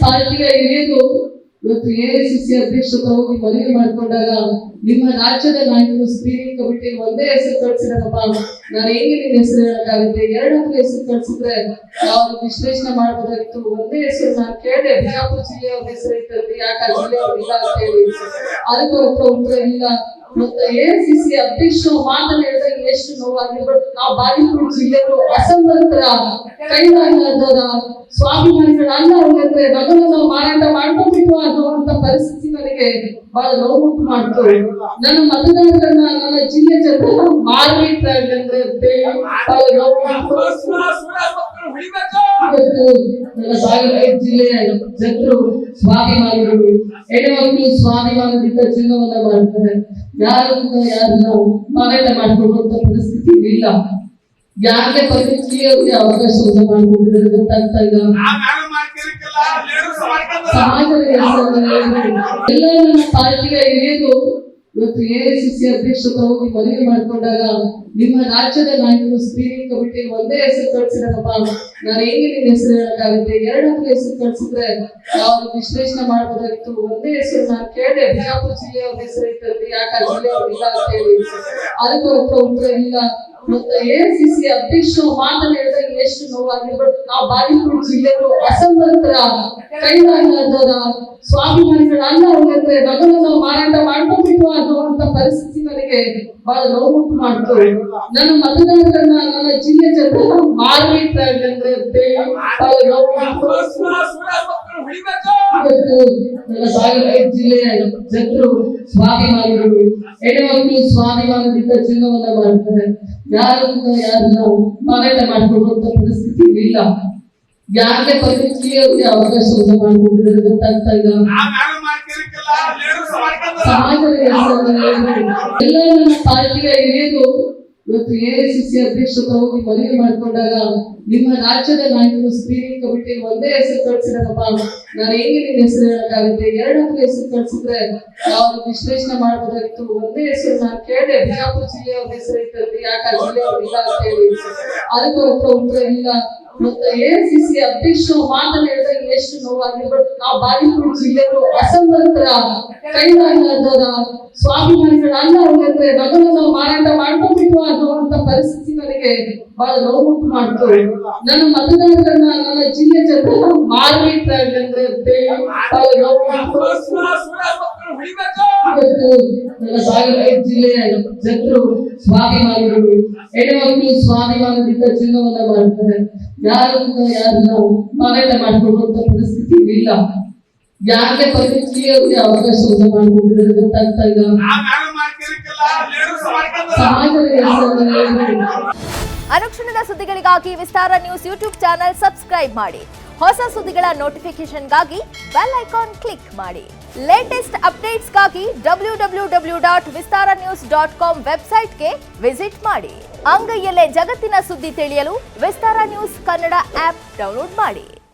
ಪಾರ್ಟಿಯ ಹಿರಿಯರು ಇವತ್ತು ಎಐಸಿಸಿ ಅಧ್ಯಕ್ಷರು ಹೋಗಿ ಮನವಿ ಮಾಡ್ಕೊಂಡಾಗ ನಿಮ್ಮ ರಾಜ್ಯದ ನಾಯಕರು ಸ್ಕ್ರೀನಿಂಗ್ ಕಮಿಟಿ ಒಂದೇ ಹೆಸರು ಕಳ್ಸಿದಾರಪ್ಪ, ನಾನು ಹೇಗೆ ನಿನ್ನ ಹೆಸರು ಹೇಳಕ್ಕಾಗುತ್ತೆ? ಎರಡಕ್ಕೂ ಹೆಸರು ಕಳ್ಸಿದ್ರೆ ನಾವು ವಿಶ್ಲೇಷಣೆ ಮಾಡಬಹುದಾಗಿತ್ತು. ಒಂದೇ ಹೆಸರು ನಾನು ಕೇಳಿದೆ, ಬಿಜಾಪುರ ಜಿಲ್ಲೆಯವ್ರ ಹೆಸರು ಇರ್ತದೆ, ಯಾಕೆ ಜಿಲ್ಲೆಯವ್ರು ಇಲ್ಲ ಅಂತ ಹೇಳಿ. ಅದಕ್ಕೂ ಉತ್ತರ ಇಲ್ಲ. ಮತ್ತೆ ಎಐಸಿಸಿ ಅಧ್ಯಕ್ಷರು ಮಾತನ್ನ ಹೇಳಿದಾಗ ಎಷ್ಟು ನೋವಾಗಿರ್ಬೋದು. ನಾವು ಬಾಗಲಕೋಟೆ ಜಿಲ್ಲೆಯವರು ಅಸಮರ್ಥ ಕೈಲಾಗದವರ ಸ್ವಾಭಿಮಾನಿಗಳ ಅಲ್ಲ ಅವ್ರಿಗೆ ನಗಲು ನಾವು ಮಾರಾಟ ಮಾಡ್ಕೊಂಡ್ಬಿಟ್ಟು ಅನ್ನುವಂತ ಪರಿಸ್ಥಿತಿ ನನಗೆ ಬಹಳ ನೋವುಂಟು ಮಾಡ್ತು. ನನ್ನ ಮತದಾರರನ್ನ ನನ್ನ ಜಿಲ್ಲೆ ಜನ ಮಾರ್ಬಿಟ್ರೆ ಬಹಳ ನೋವು ಮಾಡ್ತು. ನನ್ನ ಬಾಗಲಕೋಟೆ ಜಿಲ್ಲೆಯ ಜನರು ಸ್ವಾಭಿಮಾನಿಗಳು, ಹೆಣ್ಮಕ್ಳು ಸ್ವಾಭಿಮಾನದಿಂದ ಜೀವನವನ್ನ ಮಾಡ್ತಾರೆ. ಯಾರನ್ನ ಮಾರಾಟ ಮಾಡ್ಕೊಳ್ಳುವಂತ ಪರಿಸ್ಥಿತಿ ಇಲ್ಲ. ಯಾರಿಗೆ ಪರಿಸ್ಥಿತಿಯವರಿಗೆ ಅವಕಾಶವನ್ನ ಮಾಡ್ಕೊಂಡಿದ್ದಾರೆ ಗೊತ್ತಾಗ್ತಾ ಇಲ್ಲ. ಸಮಾಜದ ಎಲ್ಲ ನನ್ನ ಪಾರ್ಟಿಯ ಹಿರಿಯರು ಇವತ್ತು ಎಐಸಿಸಿ ಅಧ್ಯಕ್ಷರು ಹೋಗಿ ಮನವಿ ಮಾಡ್ಕೊಂಡಾಗ ನಿಮ್ಮ ರಾಜ್ಯದ ನಾಯಕರು ಸ್ಕ್ರೀನಿಂಗ್ ಕಮಿಟಿ ಒಂದೇ ಹೆಸರು ಕಳ್ಸಿದಾರಪ್ಪ, ನಾನು ಹೇಗೆ ನಿನ್ನ ಹೆಸರು ಹೇಳಕ್ಕಾಗುತ್ತೆ? ಎರಡಕ್ಕೂ ಹೆಸರು ಕಳ್ಸಿದ್ರೆ ನಾವು ವಿಶ್ಲೇಷಣೆ ಮಾಡಬಹುದಾಗಿತ್ತು. ಒಂದೇ ಹೆಸರು ನಾನು ಕೇಳಿದೆ, ಬಿಜಾಪುರ ಜಿಲ್ಲೆಯವ್ರ ಹೆಸರು ಇರ್ತದೆ, ಯಾಕೆ ಜಿಲ್ಲೆಯವ್ರು ಇಲ್ಲ ಅಂತ ಹೇಳಿ. ಅದಕ್ಕೂ ಉತ್ತರ ಇಲ್ಲ. ಮತ್ತೆ ಎಐಸಿಸಿ ಅಧ್ಯಕ್ಷರು ಮಾತನ್ನ ಹೇಳಿದಾಗ ಎಷ್ಟು ನೋವಾಗಿರ್ಬೋದು. ನಾವು ಬಾಗಲಕೋಟೆ ಜಿಲ್ಲೆಯವರು ಅಸಮರ್ಥ ಕೈಲಾಗದವರ ಸ್ವಾಭಿಮಾನಿಗಳ ಅಲ್ಲ ಅವ್ರಿಗೆ ನಗಲು ನಾವು ಮಾರಾಟ ಮಾಡ್ಕೊಂಡ್ಬಿಟ್ಟು ಅನ್ನುವಂತ ಪರಿಸ್ಥಿತಿ ನನಗೆ ಬಹಳ ನೋವುಂಟು ಮಾಡ್ತು. ನನ್ನ ಮತದಾರರನ್ನ ನನ್ನ ಜಿಲ್ಲೆ ಜನ ಮಾರ್ಬಿಟ್ರೆ ಬಹಳ ನೋವು ಮಾಡ್ತು. ನನ್ನ ಬಾಗಲಕೋಟೆ ಜಿಲ್ಲೆಯ ಜನರು ಸ್ವಾಭಿಮಾನಿಗಳು, ಹೆಣ್ಮಕ್ಳು ಸ್ವಾಭಿಮಾನದಿಂದ ಜೀವನವನ್ನ ಮಾಡ್ತಾರೆ. ಯಾರನ್ನ ಮಾರಾಟ ಮಾಡ್ಕೊಳ್ಳುವಂತ ಪರಿಸ್ಥಿತಿ ಇಲ್ಲ. ಯಾರಿಗೆ ಪರಿಸ್ಥಿತಿಯವರಿಗೆ ಅವಕಾಶವನ್ನ ಮಾಡ್ಕೊಂಡಿದ್ದಾರೆ ಗೊತ್ತಾಗ್ತಾ ಇಲ್ಲ. ಸಮಾಜದ ಎಲ್ಲ ನನ್ನ ಪಾರ್ಟಿಯ ಹಿರಿಯರು ಇವತ್ತು ಎಐಸಿಸಿ ಅಧ್ಯಕ್ಷರು ಹೋಗಿ ಮನವಿ ಮಾಡ್ಕೊಂಡಾಗ ನಿಮ್ಮ ರಾಜ್ಯದ ನಾಯಕರು ಸ್ಕ್ರೀನಿಂಗ್ ಕಮಿಟಿ ಒಂದೇ ಹೆಸರು ಕಳ್ಸಿದಾರಪ್ಪ, ನಾನು ಹೇಗೆ ನಿನ್ನ ಹೆಸರು ಹೇಳಕ್ಕಾಗುತ್ತೆ? ಎರಡಕ್ಕೂ ಹೆಸರು ಕಳ್ಸಿದ್ರೆ ನಾವು ವಿಶ್ಲೇಷಣೆ ಮಾಡಬಹುದಾಗಿತ್ತು. ಒಂದೇ ಹೆಸರು ನಾನು ಕೇಳಿದೆ, ಬಿಜಾಪುರ ಜಿಲ್ಲೆಯವ್ರ ಹೆಸರು ಇರ್ತದೆ, ಯಾಕೆ ಜಿಲ್ಲೆಯವ್ರು ಇಲ್ಲ ಅಂತ ಹೇಳಿ. ಅದಕ್ಕೂ ಉತ್ತರ ಇಲ್ಲ. ಮತ್ತೆ ಎಐಸಿಸಿ ಅಧ್ಯಕ್ಷರು ಮಾತನ್ನ ಹೇಳಿದಾಗ ಎಷ್ಟು ನೋವಾಗಿರ್ಬೋದು. ನಾವು ಬಾಗಲಕೋಟೆ ಜಿಲ್ಲೆಯವರು ಅಸಮರ್ಥ ಕೈಲಾಗದವರ ಸ್ವಾಭಿಮಾನಿಗಳ ಅಲ್ಲ ಅವ್ರಿಗೆ ನಗಲು ನಾವು ಮಾರಾಟ ಮಾಡ್ಕೊಂಡ್ಬಿಟ್ಟು ಅನ್ನುವಂತ ಪರಿಸ್ಥಿತಿ ನನಗೆ ಬಹಳ ನೋವುಂಟು ಮಾಡ್ತು. ನನ್ನ ಮತದಾರರನ್ನ ನನ್ನ ಜಿಲ್ಲೆ ಜನ ಮಾರ್ಬಿಟ್ರೆ ಬಹಳ ನೋವು ಮಾಡ್ತು. ನನ್ನ ಬಾಗಲಕೋಟೆ ಜಿಲ್ಲೆಯ ಜನರು ಸ್ವಾಭಿಮಾನಿಗಳು, ಹೆಣ್ಮಕ್ಳು ಸ್ವಾಭಿಮಾನದಿಂದ ಜೀವನವನ್ನ ಮಾಡ್ತಾರೆ. ಯಾರನ್ನ ಮಾರಾಟ ಮಾಡ್ಕೊಳ್ಳುವಂತ ಪರಿಸ್ಥಿತಿ ಇಲ್ಲ. ಯಾರಿಗೆ ಪರಿಸ್ಥಿತಿಯವರಿಗೆ ಅವಕಾಶವನ್ನ ಮಾಡ್ಕೊಂಡಿದ್ದಾರೆ ಗೊತ್ತಾಗ್ತಾ ಇಲ್ಲ. ಸಮಾಜದ ಅನುಕ್ಷಣದ ಸುದ್ದಿಗಳಿಗಾಗಿ ವಿಸ್ತಾರ ನ್ಯೂಸ್ ಯೂಟ್ಯೂಬ್ ಚಾನೆಲ್ ಸಬ್ಸ್ಕ್ರೈಬ್ ಮಾಡಿ. ಹೊಸ ಸುದ್ದಿಗಳ ನೋಟಿಫಿಕೇಶನ್ಗಾಗಿ ಬೆಲ್ ಐಕಾನ್ ಕ್ಲಿಕ್ ಮಾಡಿ. ಲೇಟೆಸ್ಟ್ ಅಪ್ಡೇಟ್ಸ್ಗಾಗಿ www.vistaranews.com ವೆಬ್ಸೈಟ್ಗೆ ವಿಸಿಟ್ ಮಾಡಿ. ಅಂಗೈಯಲ್ಲೇ ಜಗತ್ತಿನ ಸುದ್ದಿ ತಿಳಿಯಲು ವಿಸ್ತಾರ ನ್ಯೂಸ್ ಕನ್ನಡ ಆಪ್ ಡೌನ್ಲೋಡ್ ಮಾಡಿ.